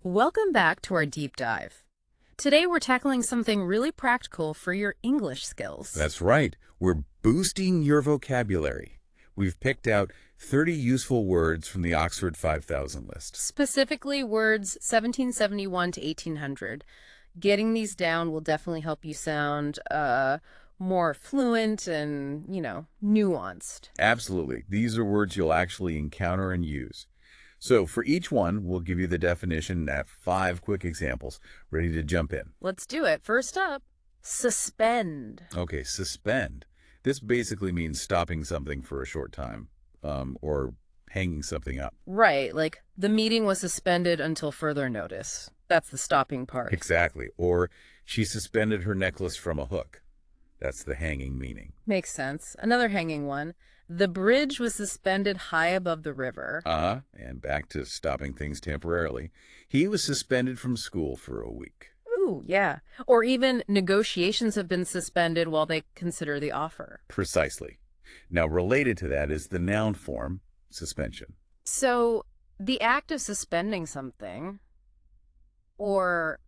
Welcome back to our deep dive. Today we're tackling something really practical for your English skills. That's right. We're boosting your vocabulary. We've picked out 30 useful words from the Oxford 5000 list. Specifically words 1771 to 1800. Getting these down will definitely help you sound more fluent and, nuanced. Absolutely. These are words you'll actually encounter and use. So for each one, we'll give you the definition and 5 quick examples. Ready to jump in? Let's do it. First up, suspend. Okay, suspend. This basically means stopping something for a short time, or hanging something up. Right, like the meeting was suspended until further notice. That's the stopping part. Exactly. Or she suspended her necklace from a hook. That's the hanging meaning. Makes sense. Another hanging one. The bridge was suspended high above the river. And back to stopping things temporarily. He was suspended from school for a week. Ooh, yeah. Or even negotiations have been suspended while they consider the offer. Precisely. Now, related to that is the noun form, suspension. So, the act of suspending something, or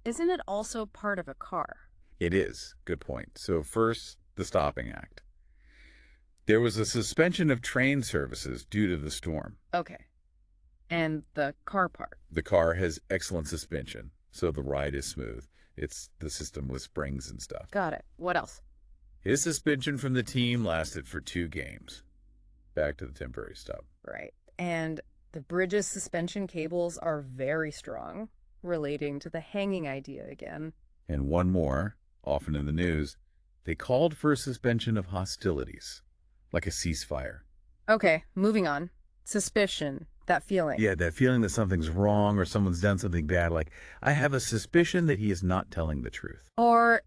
isn't it also part of a car? It is. Good point. So first, the stopping act. There was a suspension of train services due to the storm. Okay. And the car part? The car has excellent suspension, so the ride is smooth. It's the system with springs and stuff. Got it. What else? His suspension from the team lasted for 2 games. Back to the temporary stop. Right. And the bridge's suspension cables are very strong, relating to the hanging idea again. And one more, often in the news, they called for a suspension of hostilities, like a ceasefire. Okay, moving on. Suspicion, that feeling. Yeah, that feeling that something's wrong or someone's done something bad, like, I have a suspicion that he is not telling the truth. Or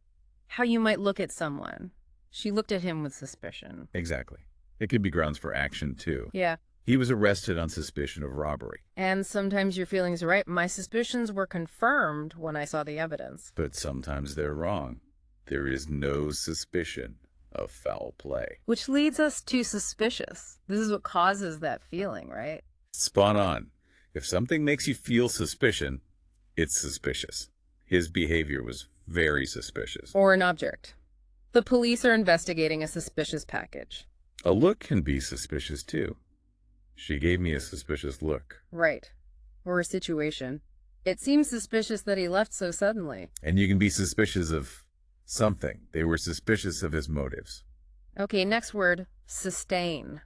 how you might look at someone. She looked at him with suspicion. Exactly. It could be grounds for action, too. Yeah. He was arrested on suspicion of robbery. And sometimes your feelings are right. My suspicions were confirmed when I saw the evidence. But sometimes they're wrong. There is no suspicion of foul play. Which leads us to suspicious. This is what causes that feeling, right? Spot on. If something makes you feel suspicion, it's suspicious. His behavior was very suspicious. Or an object. The police are investigating a suspicious package. A look can be suspicious, too. She gave me a suspicious look. Right. Or a situation. It seems suspicious that he left so suddenly. And you can be suspicious of something. They were suspicious of his motives. Okay, next word, sustain.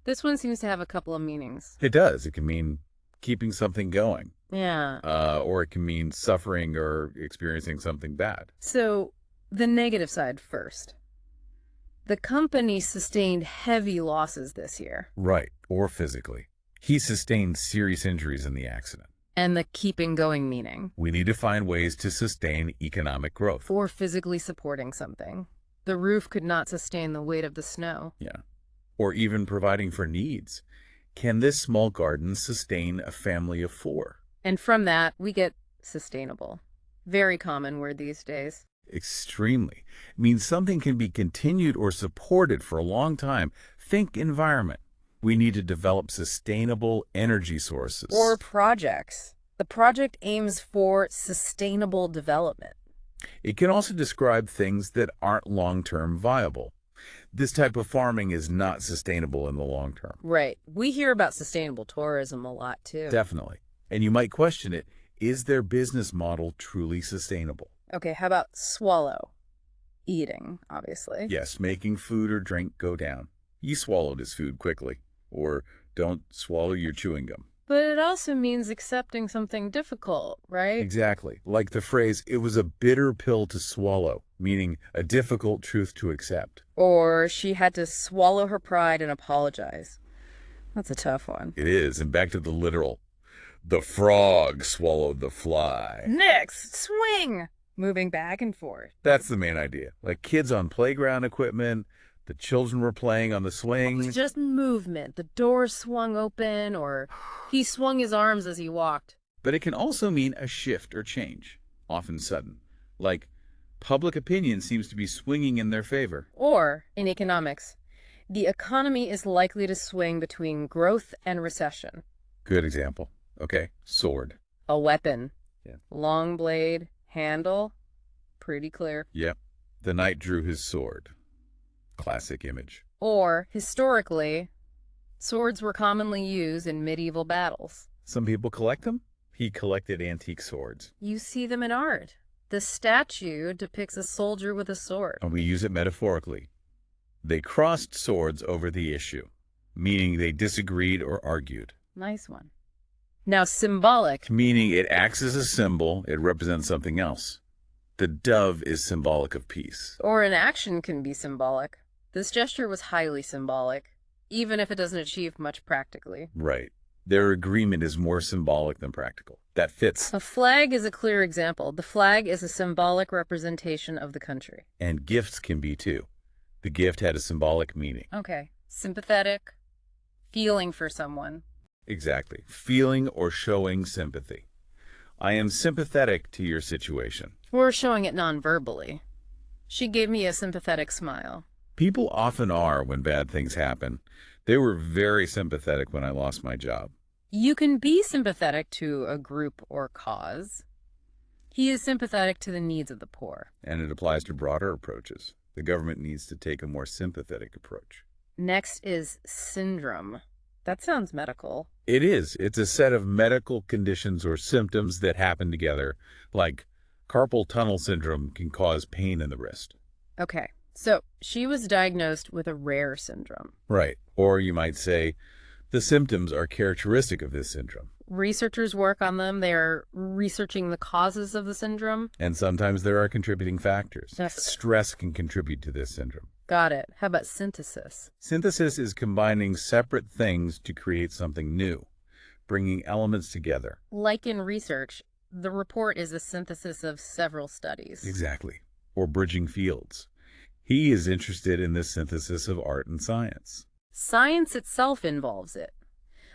This one seems to have a couple of meanings. It does. It can mean keeping something going. Yeah. Or it can mean suffering or experiencing something bad. So, the negative side first. The company sustained heavy losses this year. Right. Or physically. He sustained serious injuries in the accident. And the keeping going meaning. We need to find ways to sustain economic growth. Or physically supporting something. The roof could not sustain the weight of the snow. Yeah. Or even providing for needs. Can this small garden sustain a family of 4? And from that, we get sustainable. Very common word these days. Extremely. It means something can be continued or supported for a long time. Think environment. We need to develop sustainable energy sources. Or projects. The project aims for sustainable development. It can also describe things that aren't long-term viable. This type of farming is not sustainable in the long term. Right. We hear about sustainable tourism a lot, too. Definitely. And you might question it. Is their business model truly sustainable? Okay, how about swallow? Eating, obviously. Yes, making food or drink go down. He swallowed his food quickly. Or don't swallow your chewing gum. But it also means accepting something difficult, right? Exactly. Like the phrase, it was a bitter pill to swallow, meaning a difficult truth to accept. Or she had to swallow her pride and apologize. That's a tough one. It is. And back to the literal. The frog swallowed the fly. Next, swing! Moving back and forth. That's the main idea. Like kids on playground equipment, the children were playing on the swings. It's just movement. The door swung open, or he swung his arms as he walked. But it can also mean a shift or change, often sudden. Like, public opinion seems to be swinging in their favor. Or, in economics, the economy is likely to swing between growth and recession. Good example. Okay, sword. A weapon. Yeah. Long blade, handle, pretty clear. Yep. The knight drew his sword. Classic image. Or, historically, swords were commonly used in medieval battles. Some people collect them. He collected antique swords. You see them in art. The statue depicts a soldier with a sword. And we use it metaphorically. They crossed swords over the issue, meaning they disagreed or argued. Nice one. Now, symbolic. Meaning it acts as a symbol, it represents something else. The dove is symbolic of peace. Or an action can be symbolic. This gesture was highly symbolic, even if it doesn't achieve much practically. Right. Their agreement is more symbolic than practical. That fits. A flag is a clear example. The flag is a symbolic representation of the country. And gifts can be too. The gift had a symbolic meaning. Okay. Sympathetic. Feeling for someone. Exactly. Feeling or showing sympathy. I am sympathetic to your situation. Or showing it non-verbally. She gave me a sympathetic smile. People often are when bad things happen. They were very sympathetic when I lost my job. You can be sympathetic to a group or cause. He is sympathetic to the needs of the poor. And it applies to broader approaches. The government needs to take a more sympathetic approach. Next is syndrome. That sounds medical. It is. It's a set of medical conditions or symptoms that happen together, like carpal tunnel syndrome can cause pain in the wrist. Okay, so she was diagnosed with a rare syndrome. Right. Or you might say the symptoms are characteristic of this syndrome. Researchers work on them. They are researching the causes of the syndrome. And sometimes there are contributing factors. Yes. Stress can contribute to this syndrome. Got it. How about synthesis? Synthesis is combining separate things to create something new, bringing elements together. Like in research, the report is a synthesis of several studies. Exactly. Or bridging fields. He is interested in the synthesis of art and science. Science itself involves it.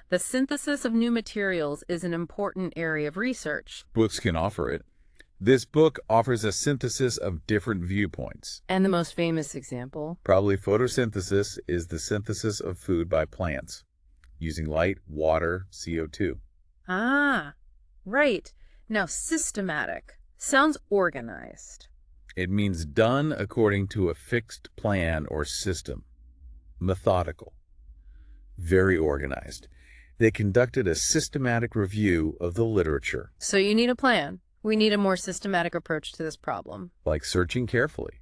The synthesis of new materials is an important area of research. Books can offer it. This book offers a synthesis of different viewpoints. And the most famous example? Probably photosynthesis is the synthesis of food by plants, using light, water, CO2. Ah, right. Now, systematic sounds organized. It means done according to a fixed plan or system. Methodical. Very organized. They conducted a systematic review of the literature. So you need a plan. We need a more systematic approach to this problem. Like searching carefully.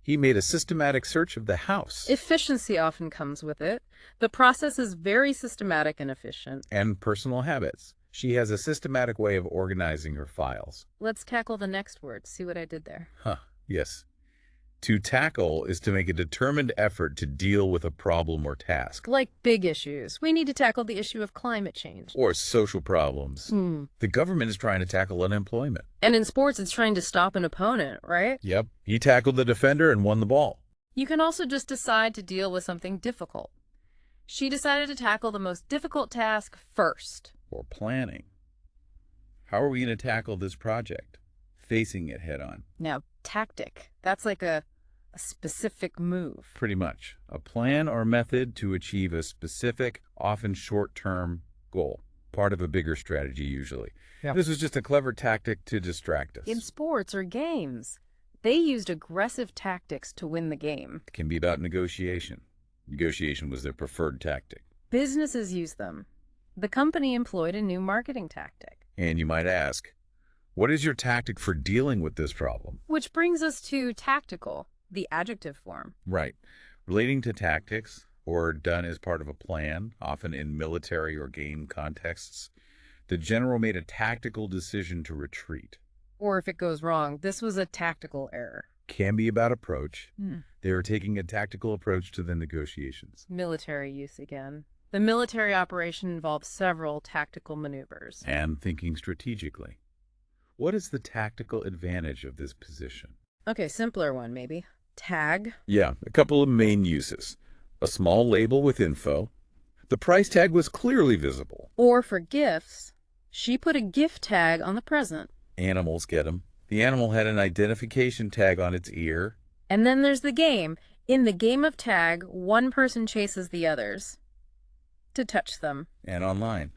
He made a systematic search of the house. Efficiency often comes with it. The process is very systematic and efficient. And personal habits. She has a systematic way of organizing her files. Let's tackle the next word. See what I did there? Yes. To tackle is to make a determined effort to deal with a problem or task. Like big issues. We need to tackle the issue of climate change. Or social problems. The government is trying to tackle unemployment. And in sports, it's trying to stop an opponent, right? Yep. He tackled the defender and won the ball. You can also just decide to deal with something difficult. She decided to tackle the most difficult task first. Or planning. How are we going to tackle this project? Facing it head on. Now, tactic. That's like a specific move. Pretty much. A plan or method to achieve a specific, often short-term goal. Part of a bigger strategy, usually. Yeah. This was just a clever tactic to distract us. In sports or games, they used aggressive tactics to win the game. It can be about negotiation. Negotiation was their preferred tactic. Businesses use them. The company employed a new marketing tactic. And you might ask, what is your tactic for dealing with this problem? Which brings us to tactical, the adjective form. Right. Relating to tactics, or done as part of a plan, often in military or game contexts, the general made a tactical decision to retreat. Or if it goes wrong, this was a tactical error. Can be about approach. They were taking a tactical approach to the negotiations. Military use again. The military operation involved several tactical maneuvers. And thinking strategically. What is the tactical advantage of this position? Okay, simpler one maybe. Tag. Yeah, a couple of main uses. A small label with info. The price tag was clearly visible. Or for gifts, she put a gift tag on the present. Animals get them. The animal had an identification tag on its ear. And then there's the game. In the game of tag, one person chases the others to touch them. And online.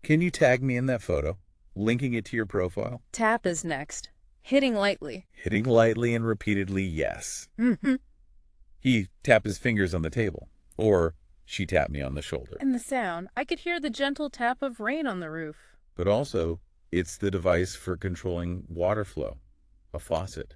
Can you tag me in that photo? linking it to your profile. Tap is next. Hitting lightly. Hitting lightly and repeatedly, yes. Mm-hmm. He tapped his fingers on the table, or she tapped me on the shoulder. And the sound. I could hear the gentle tap of rain on the roof. But also, it's the device for controlling water flow, a faucet.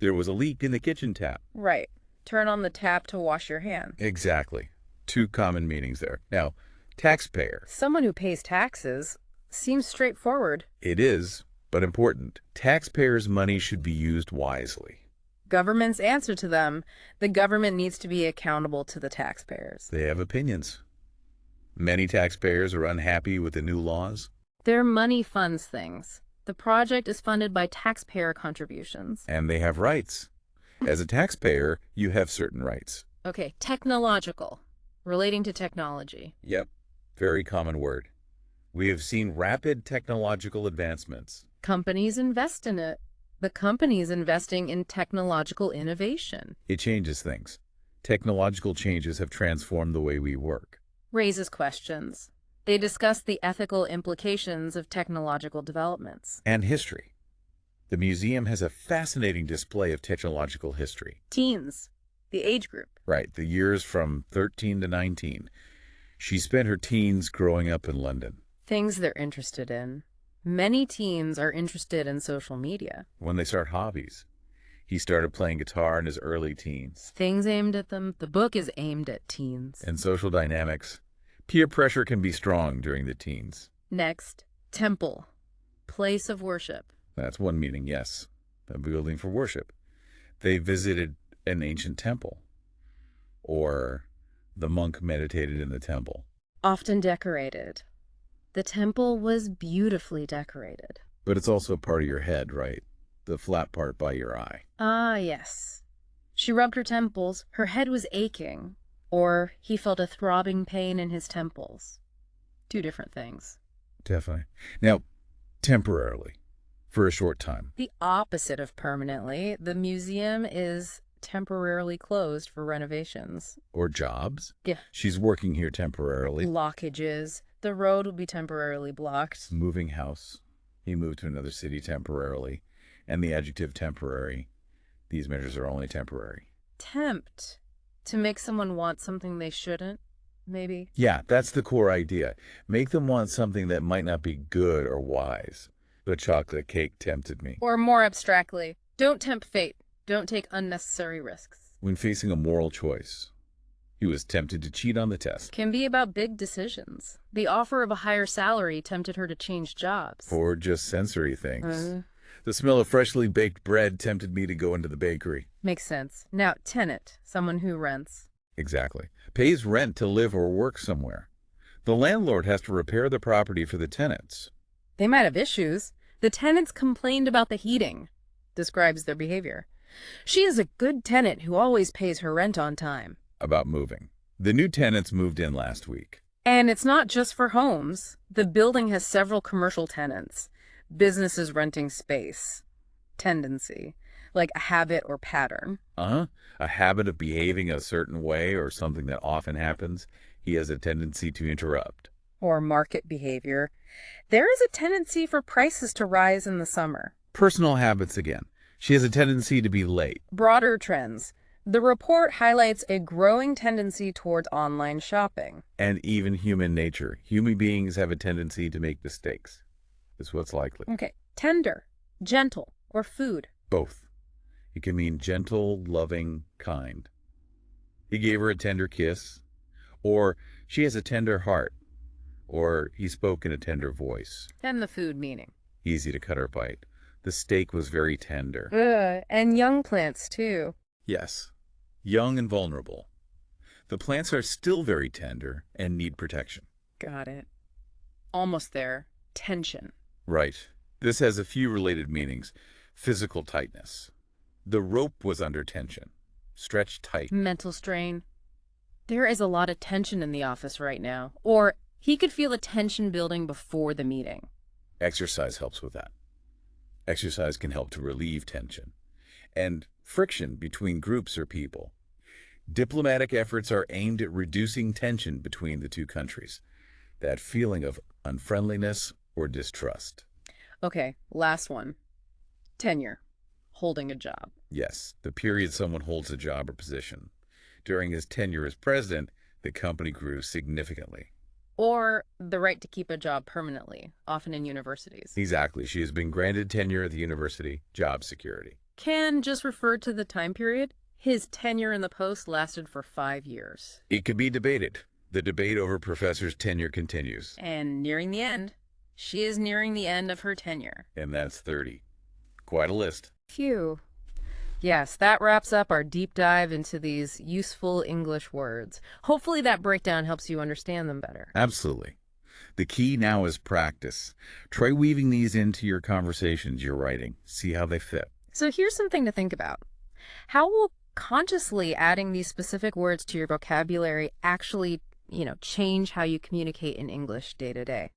There was a leak in the kitchen tap. Right. Turn on the tap to wash your hands. Exactly. Two common meanings there. Now, taxpayer. Someone who pays taxes seems straightforward. It is, but important. Taxpayers' money should be used wisely. Government's answer to them. The government needs to be accountable to the taxpayers. They have opinions. Many taxpayers are unhappy with the new laws. Their money funds things. The project is funded by taxpayer contributions. And they have rights. As a taxpayer, you have certain rights. Okay, technological. Relating to technology. Yep, very common word. We have seen rapid technological advancements. Companies invest in it. The company is investing in technological innovation. It changes things. Technological changes have transformed the way we work. Raises questions. They discuss the ethical implications of technological developments. And history. The museum has a fascinating display of technological history. Teens, the age group. Right, the years from 13 to 19. She spent her teens growing up in London. Things they're interested in. Many teens are interested in social media. When they start hobbies. He started playing guitar in his early teens. Things aimed at them. The book is aimed at teens. And social dynamics. Peer pressure can be strong during the teens. Next, temple. Place of worship. That's one meaning, yes. A building for worship. They visited an ancient temple. Or the monk meditated in the temple. Often decorated. The temple was beautifully decorated. But it's also part of your head, right? The flat part by your eye. Ah, yes. She rubbed her temples. Her head was aching. Or he felt a throbbing pain in his temples. Two different things. Definitely. Now, temporarily. For a short time. The opposite of permanently. The museum is temporarily closed for renovations. Or jobs. Yeah. She's working here temporarily. Blockages. The road will be temporarily blocked. Moving house. He moved to another city temporarily. And the adjective temporary. These measures are only temporary. Tempt. To make someone want something they shouldn't, maybe? Yeah, that's the core idea. Make them want something that might not be good or wise. The chocolate cake tempted me. Or more abstractly, don't tempt fate. Don't take unnecessary risks. When facing a moral choice, he was tempted to cheat on the test. Can be about big decisions. The offer of a higher salary tempted her to change jobs. Or just sensory things. The smell of freshly baked bread tempted me to go into the bakery. Makes sense. Now, tenant, someone who rents. Exactly. Pays rent to live or work somewhere. The landlord has to repair the property for the tenants. They might have issues. The tenants complained about the heating. Describes their behavior. She is a good tenant who always pays her rent on time. About moving. The new tenants moved in last week. And it's not just for homes. The building has several commercial tenants. Businesses renting space. Tendency. Like a habit or pattern. A habit of behaving a certain way or something that often happens. He has a tendency to interrupt. Or market behavior. There is a tendency for prices to rise in the summer. Personal habits again. She has a tendency to be late. Broader trends. The report highlights a growing tendency towards online shopping. And even human nature. Human beings have a tendency to make mistakes. Is what's likely. Okay. Tender, gentle, or food. Both. It can mean gentle, loving, kind. He gave her a tender kiss. Or she has a tender heart. Or he spoke in a tender voice. And the food meaning. Easy to cut or bite. The steak was very tender. And young plants, too. Yes. Young and vulnerable. The plants are still very tender and need protection. Got it. Almost there. Tension. Right. This has a few related meanings. Physical tightness. The rope was under tension. Stretched tight. Mental strain. There is a lot of tension in the office right now. Or he could feel a tension building before the meeting. Exercise helps with that. Exercise can help to relieve tension. And friction between groups or people. Diplomatic efforts are aimed at reducing tension between the two countries. That feeling of unfriendliness or distrust. Okay, last one. Tenure. Holding a job. Yes, the period someone holds a job or position. During his tenure as president, the company grew significantly. Or the right to keep a job permanently, often in universities. Exactly. She has been granted tenure at the university, job security. Can just refer to the time period. His tenure in the post lasted for 5 years. It could be debated. The debate over professors' tenure continues. And nearing the end. She is nearing the end of her tenure. And that's 30. Quite a list. Phew. Yes, that wraps up our deep dive into these useful English words. Hopefully that breakdown helps you understand them better. Absolutely. The key now is practice. Try weaving these into your conversations you're writing. See how they fit. So here's something to think about. How will consciously adding these specific words to your vocabulary actually, change how you communicate in English day to day?